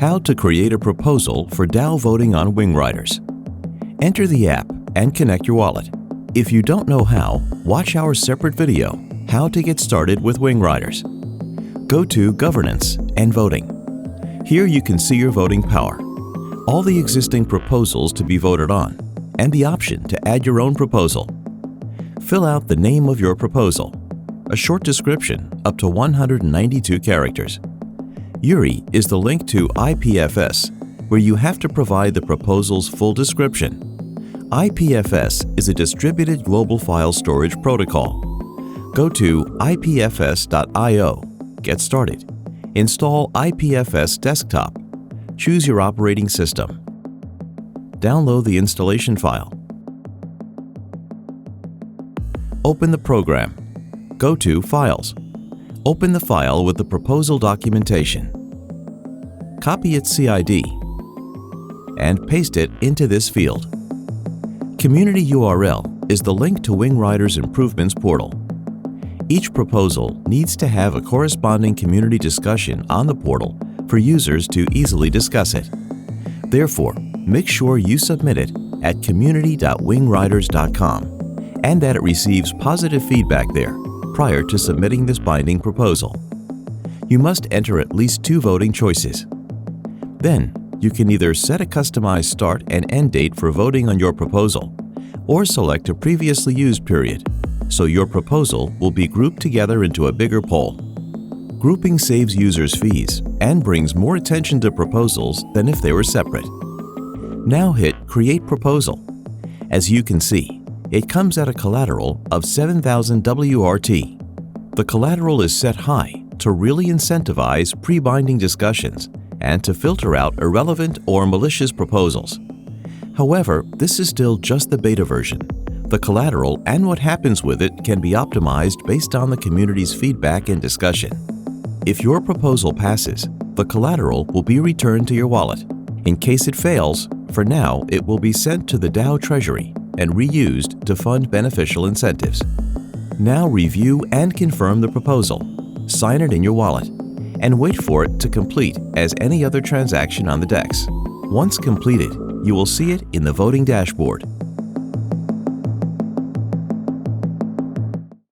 How to create a proposal for DAO voting on WingRiders. Enter the app and connect your wallet. If you don't know how, watch our separate video, How to Get Started with WingRiders. Go to Governance and Voting. Here you can see your voting power, all the existing proposals to be voted on, and the option to add your own proposal. Fill out the name of your proposal, a short description up to 192 characters. URI is the link to IPFS, where you have to provide the proposal's full description. IPFS is a distributed global file storage protocol. Go to ipfs.io, get started, install IPFS Desktop, choose your operating system, download the installation file, open the program, go to Files, open the file with the proposal documentation, copy its CID, and paste it into this field. Community URL is the link to WingRiders Improvements portal. Each proposal needs to have a corresponding community discussion on the portal for users to easily discuss it. Therefore, make sure you submit it at community.wingriders.com and that it receives positive feedback there prior to submitting this binding proposal. You must enter at least 2 voting choices. Then, you can either set a customized start and end date for voting on your proposal, or select a previously used period, so your proposal will be grouped together into a bigger poll. Grouping saves users fees and brings more attention to proposals than if they were separate. Now hit Create Proposal. As you can see, it comes at a collateral of 7,000 WRT. The collateral is set high to really incentivize pre-binding discussions and to filter out irrelevant or malicious proposals. However, this is still just the beta version. The collateral and what happens with it can be optimized based on the community's feedback and discussion. If your proposal passes, the collateral will be returned to your wallet. In case it fails, for now it will be sent to the DAO treasury and reused to fund beneficial incentives. Now review and confirm the proposal, sign it in your wallet, and wait for it to complete as any other transaction on the DEX. Once completed, you will see it in the voting dashboard.